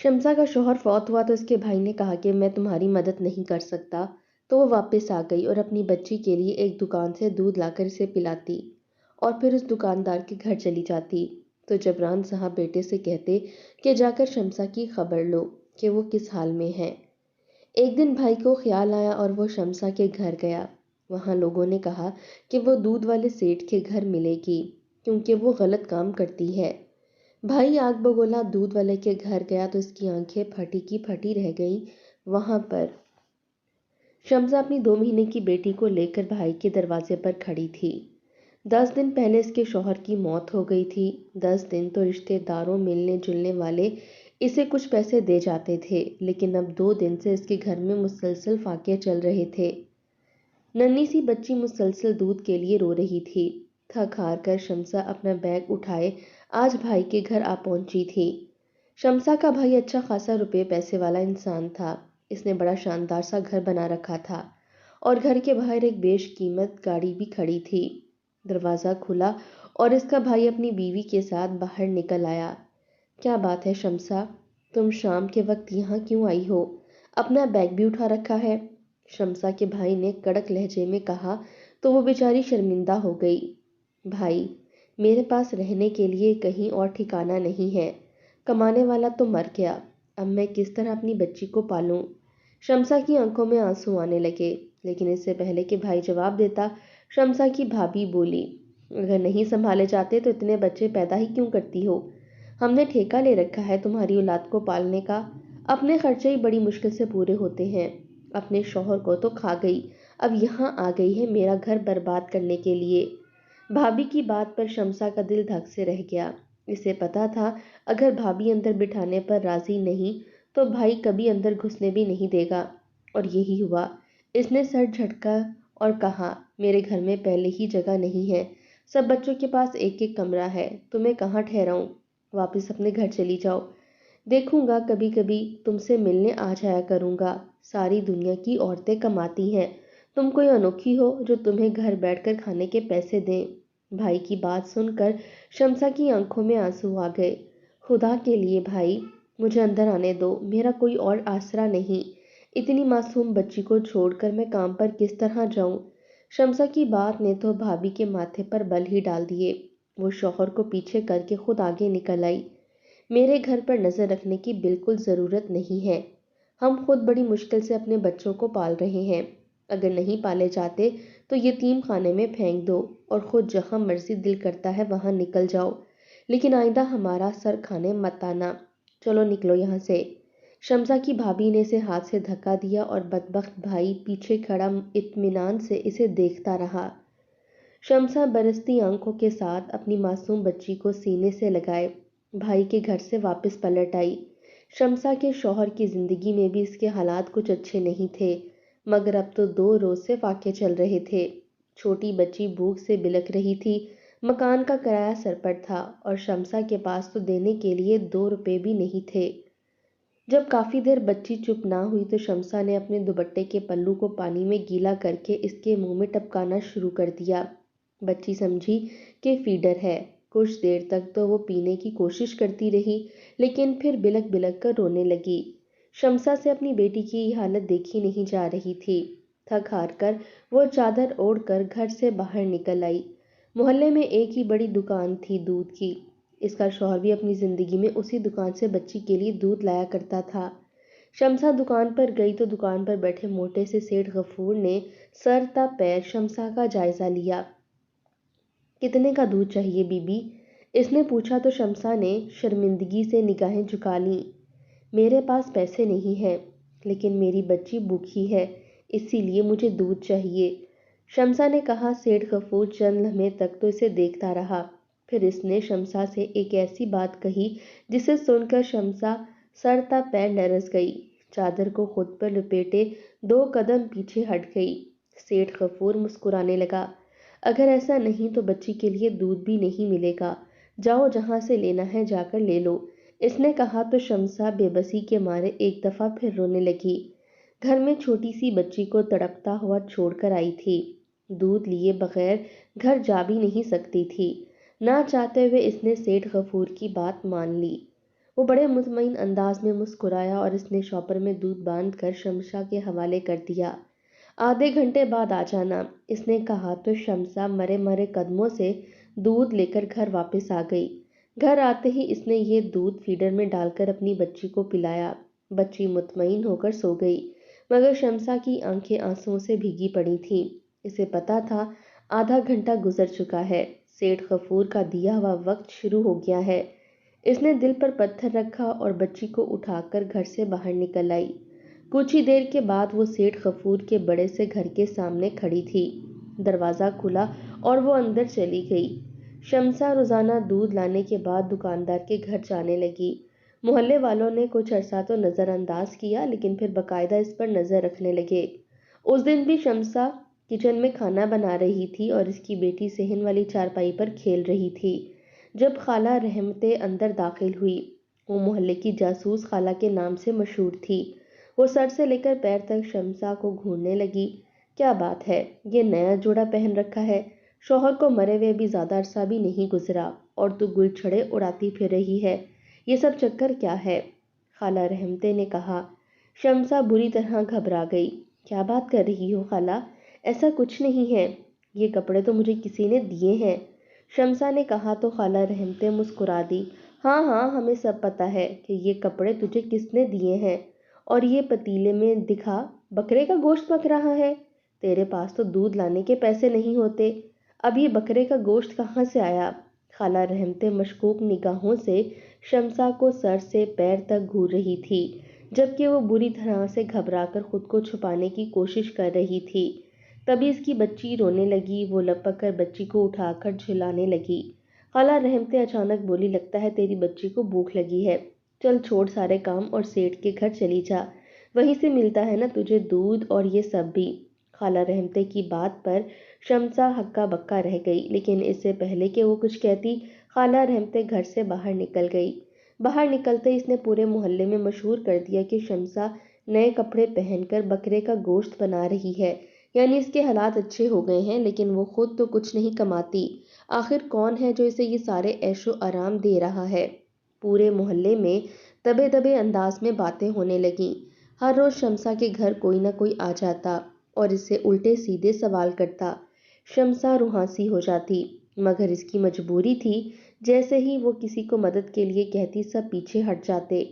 शम्सा का शौहर फौत हुआ तो उसके भाई ने कहा कि मैं तुम्हारी मदद नहीं कर सकता। तो वो वापस आ गई और अपनी बच्ची के लिए एक दुकान से दूध लाकर इसे पिलाती और फिर उस दुकानदार के घर चली जाती। तो जबरान साहब बेटे से कहते कि जाकर शम्सा की खबर लो कि वो किस हाल में है। एक दिन भाई को ख्याल आया और वो शम्सा के घर गया। वहाँ लोगों ने कहा कि वो दूध वाले सेठ के घर मिलेगी क्योंकि वो गलत काम करती है। भाई आग बगोला दूध वाले के घर गया तो इसकी आंखें फटी की फटी रह गईं। वहां पर शम्सा अपनी 2 महीने की बेटी को लेकर भाई के दरवाजे पर खड़ी थी। 10 दिन पहले इसके शौहर की मौत हो गई थी। 10 दिन तो रिश्तेदारों मिलने जुलने वाले इसे कुछ पैसे दे जाते थे, लेकिन अब 2 दिन से इसके घर में मुसलसल फाके चल रहे थे। नन्ही सी बच्ची मुसलसल दूध के लिए रो रही थी। थक हार कर शम्सा अपना बैग उठाए आज भाई के घर आ पहुंची थी। शम्सा का भाई अच्छा खासा रुपए पैसे वाला इंसान था। इसने बड़ा शानदार सा घर बना रखा था और घर के बाहर एक बेशकीमत गाड़ी भी खड़ी थी। दरवाज़ा खुला और इसका भाई अपनी बीवी के साथ बाहर निकल आया। क्या बात है शम्सा, तुम शाम के वक्त यहाँ क्यों आई हो? अपना बैग भी उठा रखा है? शम्सा के भाई ने कड़क लहजे में कहा तो वो बेचारी शर्मिंदा हो गई। भाई, मेरे पास रहने के लिए कहीं और ठिकाना नहीं है। कमाने वाला तो मर गया, अब मैं किस तरह अपनी बच्ची को पालूं? शम्सा की आंखों में आंसू आने लगे, लेकिन इससे पहले कि भाई जवाब देता, शम्सा की भाभी बोली, अगर नहीं संभाले जाते तो इतने बच्चे पैदा ही क्यों करती हो? हमने ठेका ले रखा है तुम्हारी औलाद को पालने का। अपने खर्चे ही बड़ी मुश्किल से पूरे होते हैं। अपने शौहर को तो खा गई, अब यहाँ आ गई है मेरा घर बर्बाद करने के लिए। भाभी की बात पर शम्सा का दिल धक से रह गया। इसे पता था अगर भाभी अंदर बिठाने पर राजी नहीं तो भाई कभी अंदर घुसने भी नहीं देगा, और यही हुआ। इसने सर झटका और कहा, मेरे घर में पहले ही जगह नहीं है, सब बच्चों के पास एक एक कमरा है, तुम्हें कहाँ ठहराऊं? वापस अपने घर चली जाओ। देखूंगा कभी कभी तुमसे मिलने आ जाया करूंगा। सारी दुनिया की औरतें कमाती हैं, तुम कोई अनोखी हो जो तुम्हें घर बैठकर खाने के पैसे दें। भाई की बात सुनकर शम्सा की आंखों में आंसू आ गए। खुदा के लिए भाई, मुझे अंदर आने दो, मेरा कोई और आसरा नहीं। इतनी मासूम बच्ची को छोड़कर मैं काम पर किस तरह जाऊं? शम्सा की बात ने तो भाभी के माथे पर बल ही डाल दिए। वो शौहर को पीछे करके खुद आगे निकल आई। मेरे घर पर नजर रखने की बिल्कुल जरूरत नहीं है। हम खुद बड़ी मुश्किल से अपने बच्चों को पाल रहे हैं। अगर नहीं पाले जाते तो यतीम खाने में फेंक दो और खुद जहां मर्जी दिल करता है वहां निकल जाओ, लेकिन आइंदा हमारा सर खाने मत आना। चलो निकलो यहाँ से। शम्सा की भाभी ने इसे हाथ से धक्का दिया और बदबख्त भाई पीछे खड़ा इत्मीनान से इसे देखता रहा। शम्सा बरसती आंखों के साथ अपनी मासूम बच्ची को सीने से लगाए भाई के घर से वापस पलट आई। शम्सा के शौहर की जिंदगी में भी इसके हालात कुछ अच्छे नहीं थे, मगर अब तो 2 रोज से फाके चल रहे थे। छोटी बच्ची भूख से बिलख रही थी, मकान का किराया सर पर था और शम्सा के पास तो देने के लिए 2 रुपए भी नहीं थे। जब काफी देर बच्ची चुप ना हुई तो शम्सा ने अपने दुपट्टे के पल्लू को पानी में गीला करके इसके मुंह में टपकाना शुरू कर दिया। बच्ची समझी कि फीडर है। कुछ देर तक तो वो पीने की कोशिश करती रही, लेकिन फिर बिलक बिलक कर रोने लगी। शम्सा से अपनी बेटी की ये हालत देखी नहीं जा रही थी। थक हार कर वो चादर ओढ़कर घर से बाहर निकल आई। मोहल्ले में एक ही बड़ी दुकान थी दूध की। इसका शौहर भी अपनी जिंदगी में उसी दुकान से बच्ची के लिए दूध लाया करता था। शम्सा दुकान पर गई तो दुकान पर बैठे मोटे से सेठ गफूर ने सर ता पैर शम्सा का जायजा लिया। कितने का दूध चाहिए बीबी? इसने पूछा तो शम्सा ने शर्मिंदगी से निगाहें झुका लीं। मेरे पास पैसे नहीं हैं, लेकिन मेरी बच्ची भूखी है, इसीलिए मुझे दूध चाहिए, शम्सा ने कहा। सेठ गफूर चंद लम्हे तक तो इसे देखता रहा। फिर इसने शम्सा से एक ऐसी बात कही जिसे सुनकर शम्सा सर ता पैर लरस गई। चादर को खुद पर लपेटे 2 कदम पीछे हट गई। सेठ गफूर मुस्कुराने लगा। अगर ऐसा नहीं तो बच्ची के लिए दूध भी नहीं मिलेगा, जाओ जहां से लेना है जाकर ले लो, इसने कहा तो शम्सा बेबसी के मारे एक दफा फिर रोने लगी। घर में छोटी सी बच्ची को तड़पता हुआ छोड़कर आई थी। दूध लिए बगैर घर जा भी नहीं सकती थी। ना चाहते हुए इसने सेठ गफूर की बात मान ली। وہ بڑے مطمئن انداز میں مسکرایا اور اس نے شاپر میں دودھ باندھ کر شمسا کے حوالے کر دیا۔ آدھے گھنٹے بعد آ جانا، اس نے کہا تو شمسا مرے مرے قدموں سے دودھ لے کر گھر واپس آ گئی۔ گھر آتے ہی اس نے یہ دودھ فیڈر میں ڈال کر اپنی بچی کو پلایا۔ بچی مطمئن ہو کر سو گئی، مگر شمسا کی آنکھیں آنسوؤں سے بھیگی پڑی تھیں۔ اسے پتا تھا آدھا گھنٹہ گزر چکا ہے، سیٹھ غفور کا دیا ہوا وقت شروع ہو گیا ہے۔ اس نے دل پر پتھر رکھا اور بچی کو اٹھا کر گھر سے باہر نکل آئی۔ کچھ ہی دیر کے بعد وہ سیٹھ غفور کے بڑے سے گھر کے سامنے کھڑی تھی۔ دروازہ کھلا اور وہ اندر چلی گئی۔ شمسا روزانہ دودھ لانے کے بعد دکاندار کے گھر جانے لگی۔ محلے والوں نے کچھ عرصہ تو نظر انداز کیا، لیکن پھر باقاعدہ اس پر نظر رکھنے لگے۔ اس دن بھی شمسا کچن میں کھانا بنا رہی تھی اور اس کی بیٹی صحن والی چارپائی پر کھیل رہی تھی جب خالہ رحمتیں اندر داخل ہوئی۔ وہ محلے کی جاسوس خالہ کے نام سے مشہور تھی۔ وہ سر سے لے کر پیر تک شمسا کو گھورنے لگی۔ کیا بات ہے، یہ نیا جوڑا پہن رکھا ہے، شوہر کو مرے ہوئے بھی زیادہ عرصہ بھی نہیں گزرا اور تو گل چھڑے اڑاتی پھر رہی ہے، یہ سب چکر کیا ہے؟ خالہ رحمتیں نے کہا۔ شمسا بری طرح گھبرا گئی۔ کیا بات کر رہی ہو خالہ؟ ایسا کچھ نہیں ہے، یہ کپڑے تو مجھے کسی نے دیے ہیں۔ شمسا نے کہا تو خالہ رحمتیں مسکرا دی۔ ہاں ہاں، ہمیں سب پتا ہے کہ یہ کپڑے تجھے کس نے دیے ہیں، اور یہ پتیلے میں دکھا بکرے کا گوشت پک رہا ہے۔ تیرے پاس تو دودھ لانے کے پیسے نہیں ہوتے، اب یہ بکرے کا گوشت کہاں سے آیا؟ خالہ رحمتیں مشکوک نگاہوں سے شمسا کو سر سے پیر تک گھور رہی تھی، جبکہ وہ بری طرح سے گھبرا کر خود کو چھپانے کی کوشش کر رہی تھی۔ تبھی اس کی بچی رونے لگی۔ وہ لپک کر بچی کو اٹھا کر جھلانے لگی۔ خالہ رحمتیں اچانک بولی، لگتا ہے تیری بچی کو بھوک لگی ہے، چل چھوڑ سارے کام اور سیٹھ کے گھر چلی جا، وہیں سے ملتا ہے نا تجھے دودھ اور یہ سب بھی۔ خالہ رحمتیں کی بات پر شمسا ہکا بکا رہ گئی، لیکن اس سے پہلے کہ وہ کچھ کہتی، خالہ رحمتیں گھر سے باہر نکل گئی۔ باہر نکلتے اس نے پورے محلے میں مشہور کر دیا کہ شمسا نئے کپڑے پہن کر بکرے کا گوشت بنا رہی ہے، یعنی اس کے حالات اچھے ہو گئے ہیں، لیکن وہ خود تو کچھ نہیں کماتی۔ آخر کون ہے جو اسے یہ سارے عیش و آرام دے رہا ہے؟ پورے محلے میں دبے دبے انداز میں باتیں ہونے لگیں۔ ہر روز شمسا کے گھر کوئی نہ کوئی آ جاتا اور اس سے الٹے سیدھے سوال کرتا۔ شمسا روحانسی ہو جاتی، مگر اس کی مجبوری تھی۔ جیسے ہی وہ کسی کو مدد کے لیے کہتی، سب پیچھے ہٹ جاتے۔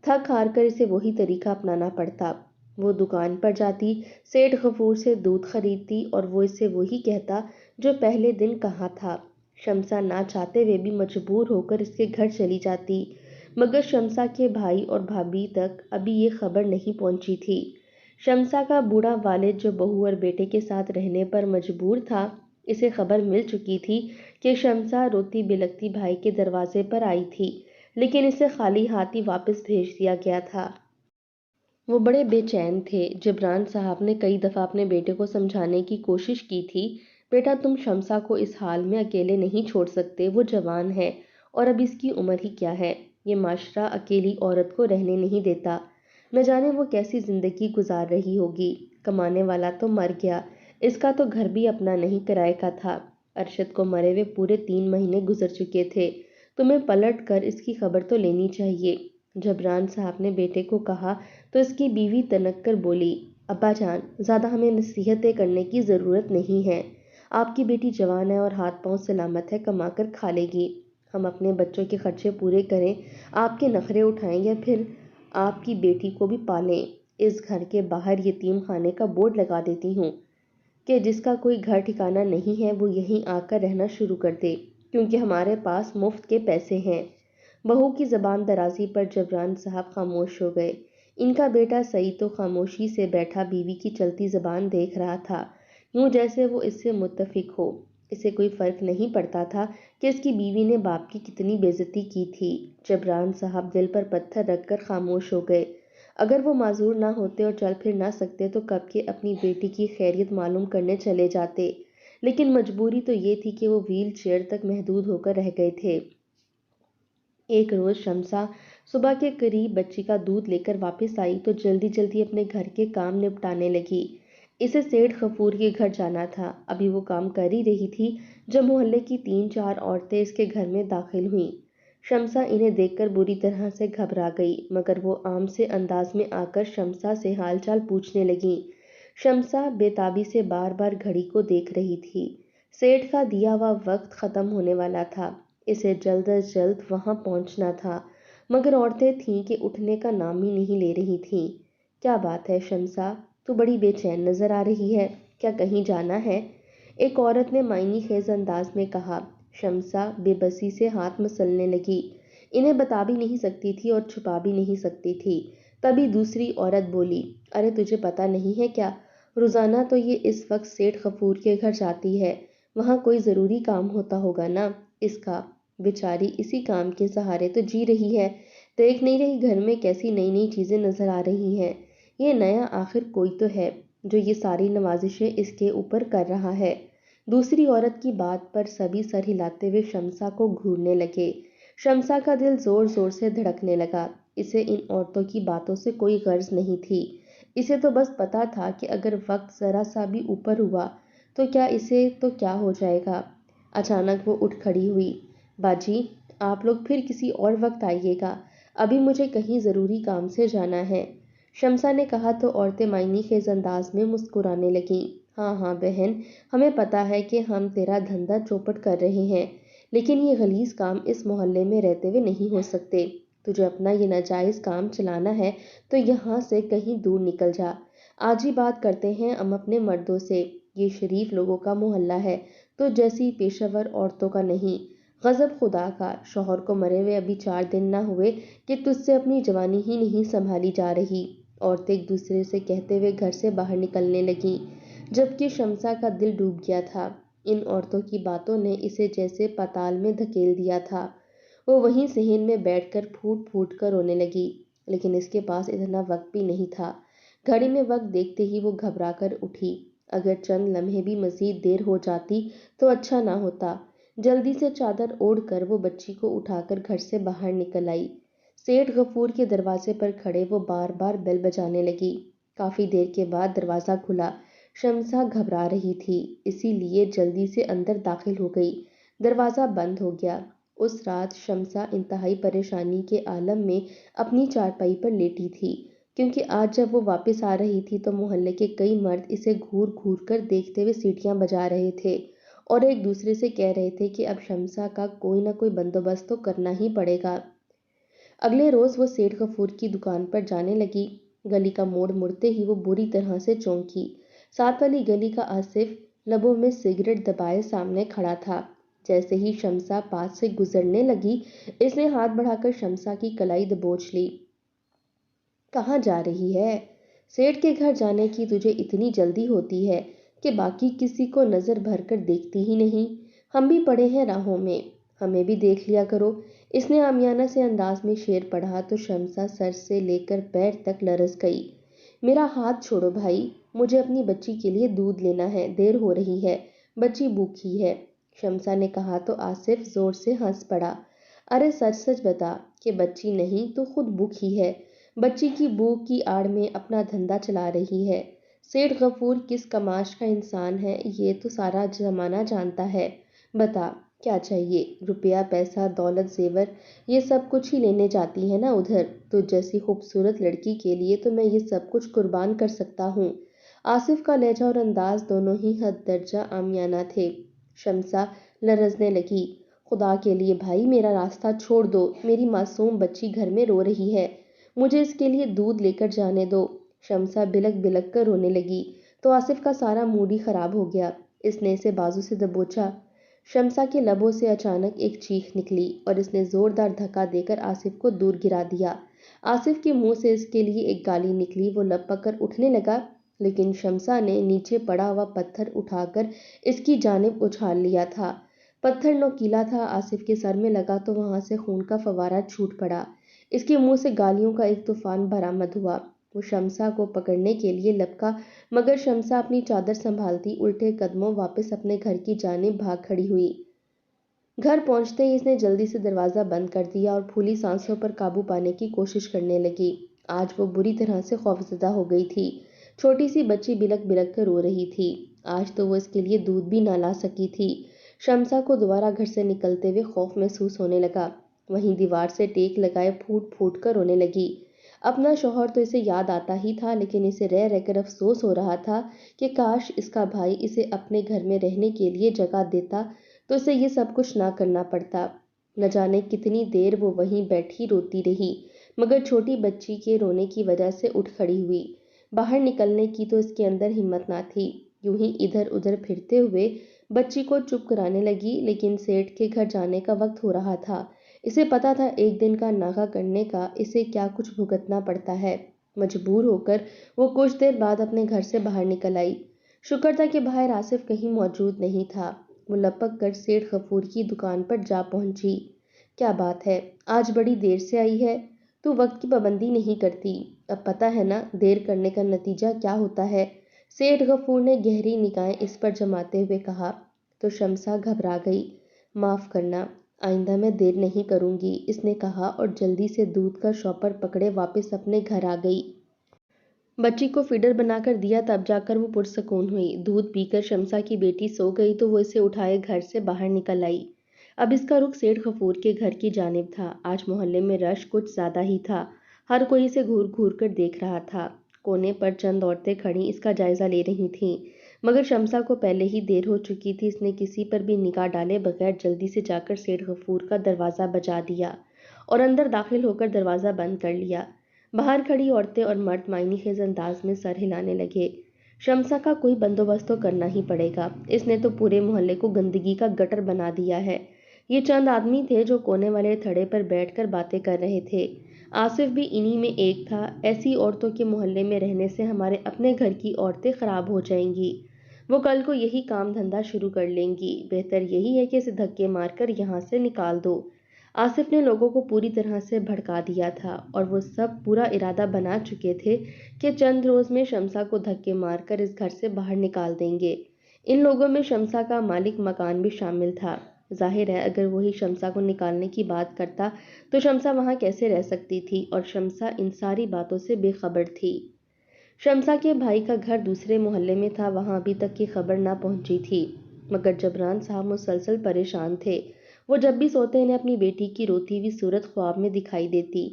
تھک ہار کر اسے وہی طریقہ اپنانا پڑتا۔ وہ دکان پر جاتی، سیٹھ غفور سے دودھ خریدتی اور وہ اس سے وہی کہتا جو پہلے دن کہا تھا۔ شمسا نہ چاہتے ہوئے بھی مجبور ہو کر اس کے گھر چلی جاتی، مگر شمسا کے بھائی اور بھابھی تک ابھی یہ خبر نہیں پہنچی تھی۔ شمسا کا بوڑھا والد جو بہو اور بیٹے کے ساتھ رہنے پر مجبور تھا، اسے خبر مل چکی تھی کہ شمسا روتی بلکتی بھائی کے دروازے پر آئی تھی، لیکن اسے خالی ہاتھ ہی واپس بھیج دیا گیا تھا۔ وہ بڑے بے چین تھے۔ جبران صاحب نے کئی دفعہ اپنے بیٹے کو سمجھانے کی کوشش کی تھی، بیٹا تم شمسا کو اس حال میں اکیلے نہیں چھوڑ سکتے، وہ جوان ہے اور اب اس کی عمر ہی کیا ہے، یہ معاشرہ اکیلی عورت کو رہنے نہیں دیتا، نہ جانے وہ کیسی زندگی گزار رہی ہوگی، کمانے والا تو مر گیا، اس کا تو گھر بھی اپنا نہیں کرائے کا تھا، ارشد کو مرے ہوئے پورے 3 مہینے گزر چکے تھے، تمہیں پلٹ کر اس کی خبر تو لینی چاہیے۔ جبران صاحب نے بیٹے کو کہا تو اس کی بیوی تنک کر بولی، ابا جان، زیادہ ہمیں نصیحتیں کرنے کی ضرورت نہیں ہے، آپ کی بیٹی جوان ہے اور ہاتھ پاؤں سلامت ہے، کما کر کھا لے گی، ہم اپنے بچوں کے خرچے پورے کریں، آپ کے نخرے اٹھائیں یا پھر آپ کی بیٹی کو بھی پالیں، اس گھر کے باہر یتیم خانے کا بورڈ لگا دیتی ہوں کہ جس کا کوئی گھر ٹھکانہ نہیں ہے وہ یہیں آ کر رہنا شروع کر دے، کیونکہ ہمارے پاس مفت کے پیسے ہیں۔ بہو کی زبان درازی پر جبران صاحب خاموش ہو گئے۔ ان کا بیٹا سعید تو خاموشی سے بیٹھا بیوی کی چلتی زبان دیکھ رہا تھا، یوں جیسے وہ اس سے متفق ہو۔ اسے کوئی فرق نہیں پڑتا تھا کہ اس کی بیوی نے باپ کی کتنی بے عزتی کی تھی۔ جبران صاحب دل پر پتھر رکھ کر خاموش ہو گئے۔ اگر وہ معذور نہ ہوتے اور چل پھر نہ سکتے تو کب کے اپنی بیٹی کی خیریت معلوم کرنے چلے جاتے، لیکن مجبوری تو یہ تھی کہ وہ ویل چیئر تک محدود ہو کر رہ گئے تھے۔ ایک روز شمسا صبح کے قریب بچی کا دودھ لے کر واپس آئی تو جلدی جلدی اپنے گھر کے کام نپٹانے لگی۔ اسے سیٹھ غفور کے گھر جانا تھا۔ ابھی وہ کام کر ہی رہی تھی جب محلے کی 3-4 عورتیں اس کے گھر میں داخل ہوئیں۔ शम्सा इन्हें देखकर बुरी तरह से घबरा गई, मगर वो आम से अंदाज में आकर शम्सा से हालचाल पूछने लगी। शम्सा बेताबी से बार बार घड़ी को देख रही थी। सेठ का दिया हुआ वक्त खत्म होने वाला था। इसे जल्द अज जल्द वहां पहुंचना था, मगर औरतें थीं कि उठने का नाम ही नहीं ले रही थीं। क्या बात है शम्सा, तू बड़ी बेचैन नजर आ रही है, क्या कहीं जाना है? एक औरत ने मायनी खेज अंदाज में कहा। शम्सा बेबसी से हाथ मसलने लगी। इन्हें बता भी नहीं सकती थी और छुपा भी नहीं सकती थी। तभी दूसरी औरत बोली, अरे तुझे पता नहीं है क्या, रोजाना तो ये इस वक्त सेठ गफूर के घर जाती है, वहां कोई जरूरी काम होता होगा ना इसका। बेचारी इसी काम के सहारे तो जी रही है। देख नहीं रही घर में कैसी नई नई चीजें नजर आ रही हैं। ये नया आखिर कोई तो है जो ये सारी नवाजिशें इसके ऊपर कर रहा है। दूसरी औरत की बात पर सभी सर हिलाते हुए शम्सा को घूरने लगे। शम्सा का दिल जोर जोर से धड़कने लगा। इसे इन औरतों की बातों से कोई गर्ज नहीं थी। इसे तो बस पता था कि अगर वक्त जरा सा भी ऊपर हुआ तो क्या हो जाएगा। अचानक वो उठ खड़ी हुई। बाजी, आप लोग फिर किसी और वक्त आइएगा, अभी मुझे कहीं जरूरी काम से जाना है। शम्सा ने कहा तो औरतें मायनी खेज अंदाज में मुस्कुराने लगीं। हाँ हाँ बहन, हमें पता है कि हम तेरा धंधा चौपट कर रहे हैं, लेकिन ये गलीज काम इस मोहल्ले में रहते हुए नहीं हो सकते। तुझे अपना ये नाजायज काम चलाना है तो यहाँ से कहीं दूर निकल जा। आज ही बात करते हैं हम अपने मर्दों से। ये शरीफ लोगों का मोहल्ला है, तो जैसी पेशावर औरतों का नहीं। गजब खुदा का, शौहर को मरे हुए अभी 4 दिन ना हुए कि तुझसे अपनी जवानी ही नहीं संभाली जा रही। औरतें एक दूसरे से कहते हुए घर से बाहर निकलने लगीं, जबकि शम्सा का दिल डूब गया था। इन औरतों की बातों ने इसे जैसे पाताल में धकेल दिया था। वो वहीं सहन में बैठकर फूट फूट कर रोने लगी, लेकिन इसके पास इतना वक्त भी नहीं था। घड़ी में वक्त देखते ही वो घबरा कर उठी। अगर चंद लम्हे भी मजीद देर हो जाती तो अच्छा ना होता। जल्दी से चादर ओढ़ कर वो बच्ची को उठाकर घर से बाहर निकल आई। सेठ गफूर के दरवाजे पर खड़े वो बार बार बेल बजाने लगी। काफी देर के बाद दरवाजा खुला। शम्सा घबरा रही थी, इसीलिए जल्दी से अंदर दाखिल हो गई। दरवाजा बंद हो गया। उस रात शम्सा इंतहाई परेशानी के आलम में अपनी चारपाई पर लेटी थी, क्योंकि आज जब वो वापस आ रही थी तो मोहल्ले के कई मर्द इसे घूर घूर कर देखते हुए सीटियां बजा रहे थे और एक दूसरे से कह रहे थे कि अब शम्सा का कोई ना कोई बंदोबस्त तो करना ही पड़ेगा। अगले रोज वो सेठ गफूर की दुकान पर जाने लगी। गली का मोड़ मुड़ते ही वो बुरी तरह से चौंकी। साथ वाली गली का आसिफ लबों में सिगरेट दबाए सामने खड़ा था। जैसे ही शम्सा पास से गुजरने लगी, इसने हाथ बढ़ाकर शम्सा की कलाई दबोच ली। कहाँ जा रही है? सेठ के घर जाने की तुझे इतनी जल्दी होती है कि बाकी किसी को नजर भर कर देखती ही नहीं। हम भी पड़े हैं राहों में, हमें भी देख लिया करो। इसने आमियाना से अंदाज में शेर पढ़ा तो शम्सा सर से लेकर पैर तक लरस गई। मेरा हाथ छोड़ो भाई, मुझे अपनी बच्ची के लिए दूध लेना है, देर हो रही है, बच्ची भूखी है। शम्सा ने कहा तो आसिफ जोर से हंस पड़ा। अरे सच सच बता कि बच्ची नहीं तो खुद भूखी है, बच्ची की भूख की आड़ में अपना धंधा चला रही है। सेठ गफूर किस कमाश का इंसान है ये तो सारा जमाना जानता है। बता क्या चाहिए? रुपया पैसा दौलत जेवर ये सब कुछ ही लेने जाती है ना उधर। तो जैसी खूबसूरत लड़की के लिए तो मैं ये सब कुछ कुर्बान कर सकता हूँ। आसिफ का लहजा और अंदाज दोनों ही हद दर्जा आमियाना थे। शम्सा लरजने लगी। खुदा के लिए भाई मेरा रास्ता छोड़ दो, मेरी मासूम बच्ची घर में रो रही है, मुझे इसके लिए दूध लेकर जाने दो। शम्सा बिलक बिलक कर रोने लगी तो आसिफ का सारा मूड ही खराब हो गया। इसने इसे बाजू से दबोचा। शम्सा के लबों से अचानक एक चीख निकली और इसने जोरदार धक्का देकर आसिफ को दूर गिरा दिया। आसिफ के मुंह से इसके लिए एक गाली निकली। वो लपक कर उठने लगा, लेकिन शम्सा ने नीचे पड़ा हुआ पत्थर उठाकर इसकी जानिब उछाल लिया था। पत्थर नोकीला था, आसिफ के सर में लगा तो वहां से खून का फवारा छूट पड़ा। इसके मुंह से गालियों का एक तूफान बरामद हुआ। वो शम्सा को पकड़ने के लिए लपका, मगर शम्सा अपनी चादर संभालती उल्टे कदमों वापस अपने घर की जानिब भाग खड़ी हुई। घर पहुंचते ही इसने जल्दी से दरवाजा बंद कर दिया और फूली सांसों पर काबू पाने की कोशिश करने लगी। आज वो बुरी तरह से खौफजदा हो गई थी। छोटी सी बच्ची बिलक बिलक कर रो रही थी। आज तो वो इसके लिए दूध भी ना ला सकी थी। शम्सा को दोबारा घर से निकलते हुए खौफ महसूस होने लगा। वहीं दीवार से टेक लगाए फूट फूट कर रोने लगी। अपना शौहर तो इसे याद आता ही था, लेकिन इसे रह रहकर अफसोस हो रहा था कि काश इसका भाई इसे अपने घर में रहने के लिए जगह देता तो इसे ये सब कुछ ना करना पड़ता। न जाने कितनी देर वो वहीं बैठी रोती रही, मगर छोटी बच्ची के रोने की वजह से उठ खड़ी हुई। बाहर निकलने की तो इसके अंदर हिम्मत ना थी। यूं ही इधर उधर फिरते हुए बच्ची को चुप कराने लगी, लेकिन सेठ के घर जाने का वक्त हो रहा था। इसे पता था एक दिन का नागा करने का इसे क्या कुछ भुगतना पड़ता है। मजबूर होकर वो कुछ देर बाद अपने घर से बाहर निकल आई। शुक्र था कि बाहर आसिफ कहीं मौजूद नहीं था। वो लपक कर सेठ गफूर की दुकान पर जा पहुंची। क्या बात है, आज बड़ी देर से आई है? तू वक्त की पाबंदी नहीं करती। अब पता है ना देर करने का नतीजा क्या होता है। सेठ गफूर ने गहरी निगाहें इस पर जमाते हुए कहा। तो शमसा घबरा गई। माफ करना, आइंदा मैं देर नहीं करूंगी, इसने कहा और जल्दी से दूध का शॉपर पकड़े वापस अपने घर आ गई। बच्ची को फीडर बनाकर दिया, तब जाकर वो पुरसकून हुई। दूध पीकर शमसा की बेटी सो गई तो वो इसे उठाए घर से बाहर निकल आई। अब इसका रुख सेठ गफूर के घर की जानिब था। आज मोहल्ले में रश कुछ ज्यादा ही था। हर कोई इसे घूर घूर कर देख रहा था। कोने पर चंद औरतें खड़ी इसका जायजा ले रही थीं, मगर शमसा को पहले ही देर हो चुकी थी। इसने किसी पर भी निगाह डाले बगैर जल्दी से जाकर सेठ गफूर का दरवाजा बजा दिया और अंदर दाखिल होकर दरवाजा बंद कर लिया। बाहर खड़ी औरतें और मर्द मायनी खेज अंदाज में सर हिलाने लगे। शमसा का कोई बंदोबस्त तो करना ही पड़ेगा, इसने तो पूरे मोहल्ले को गंदगी का गटर बना दिया है। ये चंद आदमी थे जो कोने वाले थड़े पर बैठकर बातें कर रहे थे। आसिफ भी इन्हीं में एक था। ऐसी औरतों के मोहल्ले में रहने से हमारे अपने घर की औरतें खराब हो जाएंगी। वो कल को यही काम धंधा शुरू कर लेंगी। बेहतर यही है कि इसे धक्के मारकर यहाँ से निकाल दो। आसिफ ने लोगों को पूरी तरह से भड़का दिया था और वो सब पूरा इरादा बना चुके थे कि चंद रोज में शमसा को धक्के मारकर इस घर से बाहर निकाल देंगे। इन लोगों में शमसा का मालिक मकान भी शामिल था। जाहिर है अगर वही शमसा को निकालने की बात करता तो शमसा वहां कैसे रह सकती थी, और शमसा इन सारी बातों से बेखबर थी। शमसा के भाई का घर दूसरे मोहल्ले में था, वहां अभी तक की खबर ना पहुंची थी, मगर जबरान साहब मुसलसल परेशान थे। वो जब भी सोते इन्हें अपनी बेटी की रोती हुई सूरत ख्वाब में दिखाई देती।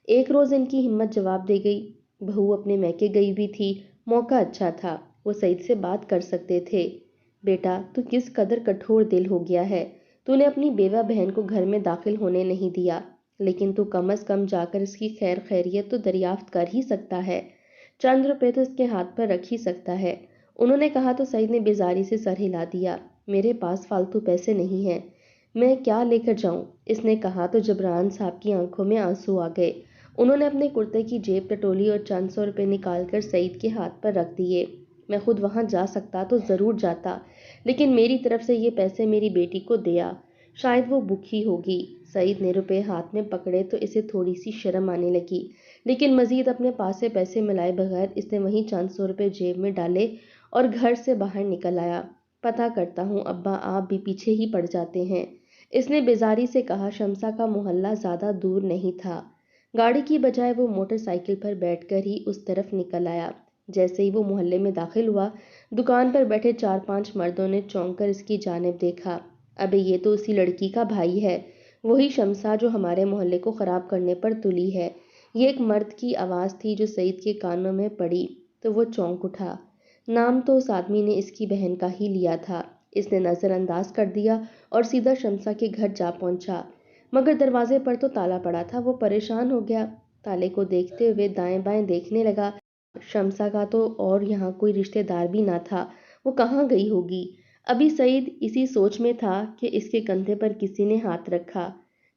एक रोज इनकी हिम्मत जवाब दे गई। बहू अपने मैके गई हुई थी, मौका अच्छा था, वो सईद से बात कर सकते थे। बेटा तू किस कदर कठोर दिल हो गया है। तूने अपनी बेवा बहन को घर में दाखिल होने नहीं दिया, लेकिन तू कम अज कम जाकर इसकी खैर खैरियत तो दरियाफ्त कर ही सकता है। चंद रुपए तो इसके हाथ पर रख ही सकता है। उन्होंने कहा तो सईद ने बेजारी से सर हिला दिया। मेरे पास फालतू पैसे नहीं हैं, मैं क्या लेकर जाऊं? इसने कहा तो जबरान साहब की आंखों में आंसू आ गए। उन्होंने अपने कुर्ते की जेब टटोली और चंद सौ रुपए निकालकर सईद के हाथ पर रख दिए। मैं खुद वहां जा सकता तो जरूर जाता, लेकिन मेरी तरफ से ये पैसे मेरी बेटी को दिया, शायद वो भूखी होगी। सईद ने रुपए हाथ में पकड़े तो इसे थोड़ी सी शर्म आने लगी, लेकिन मजीद अपने पास से पैसे मिलाए बगैर इसने वहीं चंद सौ रुपए जेब में डाले और घर से बाहर निकल आया। पता करता हूँ अब्बा आप भी पीछे ही पड़ जाते हैं, इसने बेजारी से कहा। शमसा का मोहल्ला ज्यादा दूर नहीं था। गाड़ी की बजाय वो मोटरसाइकिल पर बैठकर ही उस तरफ निकल आया। जैसे ही वो मोहल्ले में दाखिल हुआ, दुकान पर बैठे 4-5 मर्दों ने चौंक कर इसकी जानिब देखा। अबे ये तो उसी लड़की का भाई है, वही शमसा जो हमारे मोहल्ले को खराब करने पर तुली है। ये एक मर्द की आवाज थी जो सईद के कानों में पड़ी तो वो चौंक उठा। नाम तो उस आदमी ने इसकी बहन का ही लिया था। इसने नजरअंदाज कर दिया और सीधा शमसा के घर जा पहुंचा, मगर दरवाजे पर तो ताला पड़ा था। वो परेशान हो गया, ताले को देखते हुए दाएं बाएं देखने लगा। शमसा का तो और यहाँ कोई रिश्तेदार भी ना था, वो कहाँ गई होगी। अभी सईद इसी सोच में था कि इसके कंधे पर किसी ने हाथ रखा।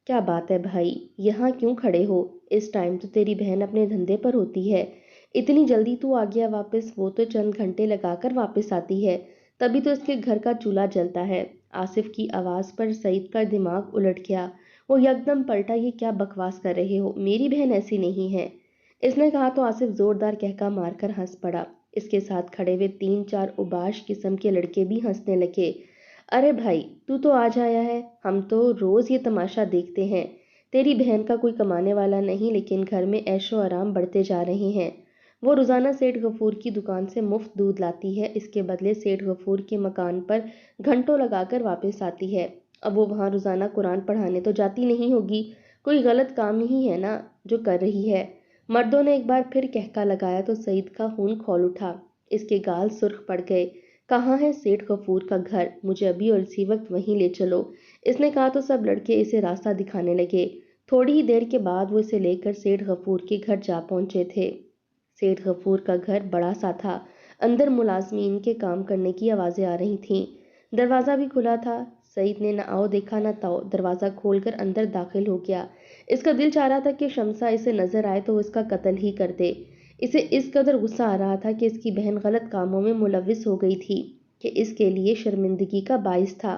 क्या बात है भाई, यहाँ क्यों खड़े हो? इस टाइम तो तेरी बहन अपने धंधे पर होती है, इतनी जल्दी तू आ गया वापस? वो तो चंद घंटे लगाकर वापस आती है, तभी तो इसके घर का चूल्हा जलता है। आसिफ की आवाज पर सईद का दिमाग उलट गया। वो यकदम पलटा, ये क्या बकवास कर रहे हो, मेरी बहन ऐसी नहीं है। इसने कहा तो आसिफ जोरदार कहका मारकर हंस पड़ा। इसके साथ खड़े हुए 3-4 उबाश किस्म के लड़के भी हंसने लगे। अरे भाई तू तो आज आया है, हम तो रोज ये तमाशा देखते हैं। तेरी बहन का कोई कमाने वाला नहीं, लेकिन घर में ऐशो आराम बढ़ते जा रहे हैं। वो रोजाना सेठ गफूर की दुकान से मुफ्त दूध लाती है, इसके बदले सेठ गफूर के मकान पर घंटों लगाकर वापस आती है। अब वो वहां रोजाना कुरान पढ़ाने तो जाती नहीं होगी, कोई गलत काम ही है ना जो कर रही है। मर्दों ने एक बार फिर कहका लगाया तो सईद का खून खौल उठा। इसके गाल सुर्ख पड़ गए। कहाँ है सेठ गफूर का घर? मुझे अभी और इसी वक्त वहीं ले चलो, इसने कहा तो सब लड़के इसे रास्ता दिखाने लगे। थोड़ी ही देर के बाद वो इसे लेकर सेठ गफूर के घर जा पहुंचे थे। सेठ गफूर का घर बड़ा सा था। अंदर मुलाजमीन के काम करने की आवाजें आ रही थीं। दरवाजा भी खुला था। सईद ने न आओ देखा न ताओ दरवाजा खोलकर अंदर दाखिल हो गया। इसका दिल चाह रहा था कि शमसा इसे नजर आए तो वो इसका कत्ल ही कर दे। इसे इस कदर गुस्सा आ रहा था कि इसकी बहन गलत कामों में मुलविस हो गई थी कि इसके लिए शर्मिंदगी का बाइस था।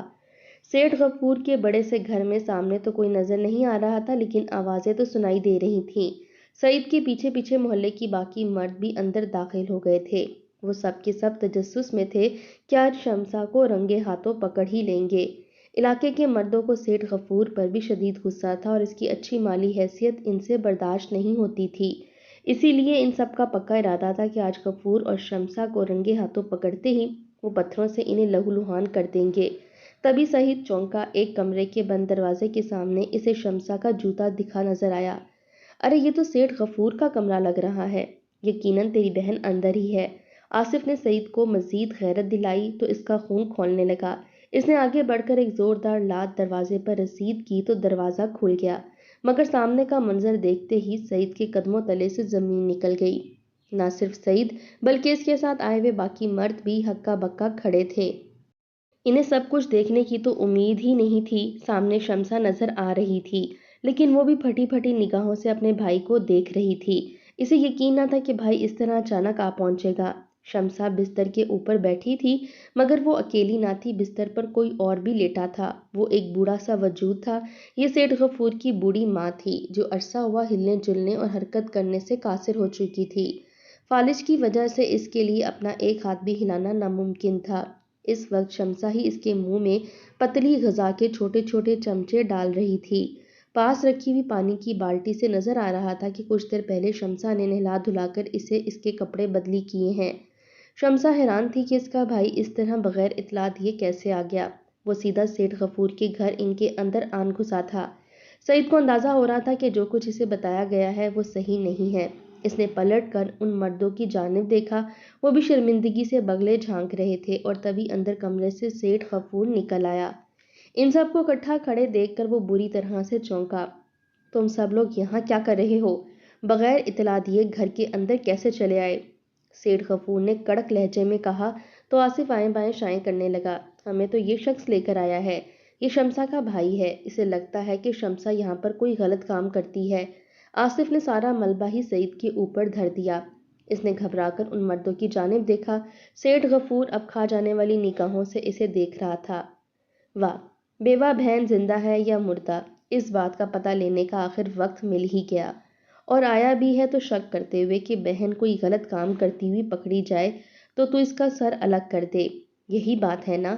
सेठ गफूर के बड़े से घर में सामने तो कोई नजर नहीं आ रहा था, लेकिन आवाजें तो सुनाई दे रही थीं। सईद के पीछे पीछे मोहल्ले की बाकी मर्द भी अंदर दाखिल हो गए थे। वो सब के सब तजस्सुस में थे कि आज शमसा को रंगे हाथों पकड़ ही लेंगे। इलाके के मर्दों को सेठ गफूर पर भी शदीद गुस्सा था और इसकी अच्छी माली हैसियत इनसे बर्दाश्त नहीं होती थी। इसीलिए इन सब का पक्का इरादा था कि आज गफूर और शमसा को रंगे हाथों पकड़ते ही वो पत्थरों से इन्हें लहूलुहान कर देंगे। तभी सईद चौंका। एक कमरे के बंद दरवाजे के सामने इसे शमसा का जूता दिखा नजर आया। अरे ये तो सेठ गफूर का कमरा लग रहा है। यकीनन तेरी बहन अंदर ही है। आसिफ ने सईद को मजीद गैरत दिलाई तो इसका खून खौलने लगा। इसने आगे बढ़कर एक जोरदार लात दरवाजे पर रसीद की तो दरवाजा खुल गया, मगर सामने का मंजर देखते ही सईद के कदमों तले से जमीन निकल गई। न सिर्फ सईद बल्कि इसके साथ आए हुए बाकी मर्द भी हक्का बक्का खड़े थे। इन्हें सब कुछ देखने की तो उम्मीद ही नहीं थी। सामने शमसा नजर आ रही थी, लेकिन वो भी फटी फटी निगाहों से अपने भाई को देख रही थी। इसे यकीन न था कि भाई इस तरह अचानक आ पहुंचेगा। शमसा बिस्तर के ऊपर बैठी थी, मगर वो अकेली ना थी। बिस्तर पर कोई और भी लेटा था। वो एक बूढ़ा सा वजूद था। ये सेठ गफूर की बूढ़ी माँ थी, जो अरसा हुआ हिलने जुलने और हरकत करने से कासिर हो चुकी थी। फालिज की वजह से इसके लिए अपना एक हाथ भी हिलाना नामुमकिन था। इस वक्त शमसा ही इसके मुंह में पतली गजा के छोटे छोटे चमचे डाल रही थी। पास रखी हुई पानी की बाल्टी से नजर आ रहा था कि कुछ देर पहले शमसा ने नहला धुलाकर इसे इसके कपड़े बदली किए हैं। शमसा हैरान थी कि इसका भाई इस तरह बगैर इत्तला दिए कैसे आ गया। वो सीधा सेठ गफूर के घर इनके अंदर आन घुसा था। सईद को अंदाजा हो रहा था कि जो कुछ इसे बताया गया है वो सही नहीं है। इसने पलट कर उन मर्दों की जानिब देखा। वो भी शर्मिंदगी से बगले झांक रहे थे और तभी अंदर कमरे से सेठ गफूर निकल आया। इन सबको इकट्ठा खड़े देखकर वो बुरी तरह से चौंका। तुम सब लोग यहाँ क्या कर रहे हो? बगैर इतला दिए घर के अंदर कैसे चले आए? सेठ गफूर ने कड़क लहजे में कहा तो आसिफ आए बाएं शाएं करने लगा। हमें तो ये शख्स लेकर आया है। ये शमसा का भाई है। इसे लगता है कि शमसा यहाँ पर कोई गलत काम करती है। आसिफ ने सारा मलबा ही सईद के ऊपर धर दिया। इसने घबराकर उन मर्दों की जानिब देखा। सेठ गफूर अब खा जाने वाली निगाहों से इसे देख रहा था। वाह, बेवा बहन जिंदा है या मुर्दा, इस बात का पता लेने का आखिर वक्त मिल ही गया। और आया भी है तो शक करते हुए कि बहन कोई गलत काम करती हुई पकड़ी जाए तो तू इसका सर अलग कर दे। यही बात है ना?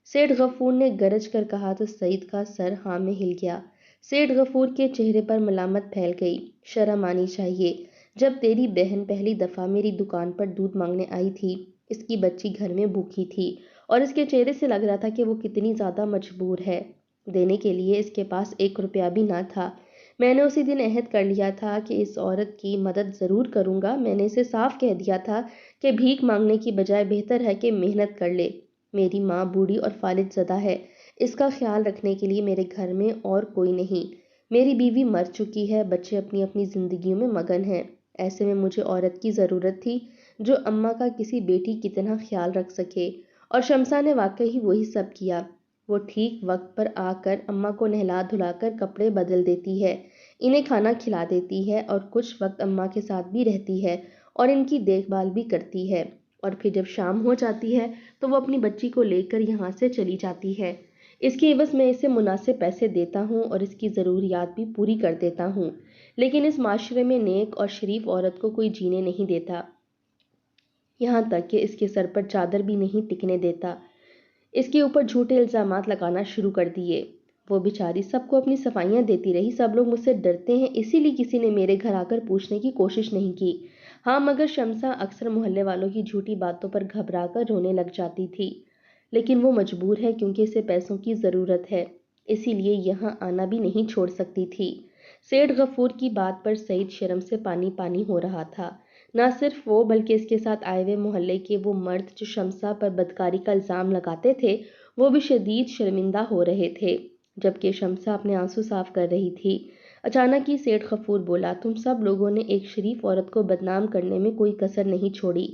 सेठ गफूर ने गरज कर कहा तो सईद का सर हाँ में हिल गया। सेठ गफूर के चेहरे पर मलामत फैल गई। शर्म आनी चाहिए। जब तेरी बहन पहली दफा मेरी दुकान पर दूध मांगने आई थी, इसकी बच्ची घर में भूखी थी और इसके चेहरे से लग रहा था कि वो कितनी ज्यादा मजबूर है। देने के लिए इसके पास 1 रुपया भी ना था। मैंने उसी दिन अहद कर लिया था कि इस औरत की मदद ज़रूर करूंगा। मैंने इसे साफ कह दिया था कि भीख मांगने की बजाय बेहतर है कि मेहनत कर ले। मेरी माँ बूढ़ी और फालिज ज़दा है। इसका ख्याल रखने के लिए मेरे घर में और कोई नहीं। मेरी बीवी मर चुकी है, बच्चे अपनी अपनी ज़िंदगियों में मगन हैं। ऐसे में मुझे औरत की ज़रूरत थी जो अम्मा का किसी बेटी की तरह ख्याल रख सके। और शमसा ने वाकई ही वही सब किया। वो ठीक वक्त पर आकर अम्मा को नहला धुलाकर कपड़े बदल देती है, इन्हें खाना खिला देती है और कुछ वक्त अम्मा के साथ भी रहती है और इनकी देखभाल भी करती है। और फिर जब शाम हो जाती है तो वो अपनी बच्ची को लेकर यहाँ से चली जाती है। इसके एवज में इसे मुनासिब पैसे देता हूँ और इसकी ज़रूरियात भी पूरी कर देता हूँ। लेकिन इस माशरे में नेक और शरीफ औरत को कोई जीने नहीं देता। यहाँ तक कि इसके सर पर चादर भी नहीं टिकने देता। इसके ऊपर झूठे इल्जामात लगाना शुरू कर दिए। वो बेचारी सबको अपनी सफाइयाँ देती रही। सब लोग मुझसे डरते हैं, इसीलिए किसी ने मेरे घर आकर पूछने की कोशिश नहीं की। हाँ, मगर शमसा अक्सर मोहल्ले वालों की झूठी बातों पर घबरा कर रोने लग जाती थी। लेकिन वो मजबूर है क्योंकि इसे पैसों की ज़रूरत है, इसीलिए यहाँ आना भी नहीं छोड़ सकती थी। सेठ गफूर की बात पर सईद शर्म से पानी पानी हो रहा था। ना सिर्फ वो बल्कि इसके साथ आए हुए मोहल्ले के वो मर्द जो शमसा पर बदकारी का इल्ज़ाम लगाते थे, वो भी शदीद शर्मिंदा हो रहे थे। जबकि शमसा अपने आंसू साफ कर रही थी। अचानक ही सेठ गफूर बोला, तुम सब लोगों ने एक शरीफ औरत को बदनाम करने में कोई कसर नहीं छोड़ी।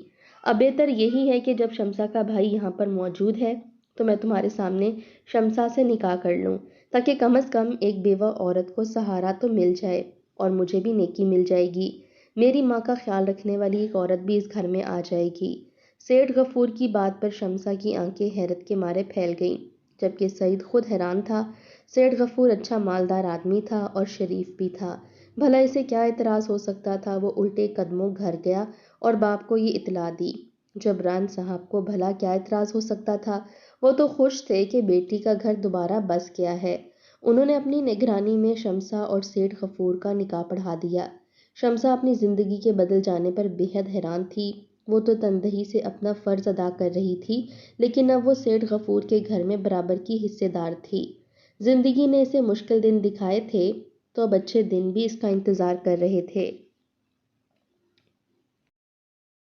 अब बेहतर यही है कि जब शमसा का भाई यहाँ पर मौजूद है तो मैं तुम्हारे सामने शमसा से निकाह कर लूँ, ताकि कम से कम एक बेवा औरत को सहारा तो मिल जाए और मुझे भी नेकी मिल जाएगी। मेरी माँ का ख्याल रखने वाली एक औरत भी इस घर में आ जाएगी। सेठ गफूर की बात पर शमसा की आंखें हैरत के मारे फैल गईं, जबकि सईद खुद हैरान था। सेठ गफूर अच्छा मालदार आदमी था और शरीफ भी था। भला इसे क्या एतराज़ हो सकता था। वो उल्टे कदमों घर गया और बाप को ये इतला दी। जबरान साहब को भला क्या एतराज़ हो सकता था। वो तो खुश थे कि बेटी का घर दोबारा बस गया है। उन्होंने अपनी निगरानी में शमसा और सेठ गफूर का निकाह पढ़ा दिया। शमसा अपनी ज़िंदगी के बदल जाने पर बेहद हैरान थी। वो तो तनदही से अपना फ़र्ज़ अदा कर रही थी, लेकिन अब वो सेठ गफूर के घर में बराबर की हिस्सेदार थी। ज़िंदगी ने इसे मुश्किल दिन दिखाए थे, तो अब अच्छे दिन भी इसका इंतज़ार कर रहे थे।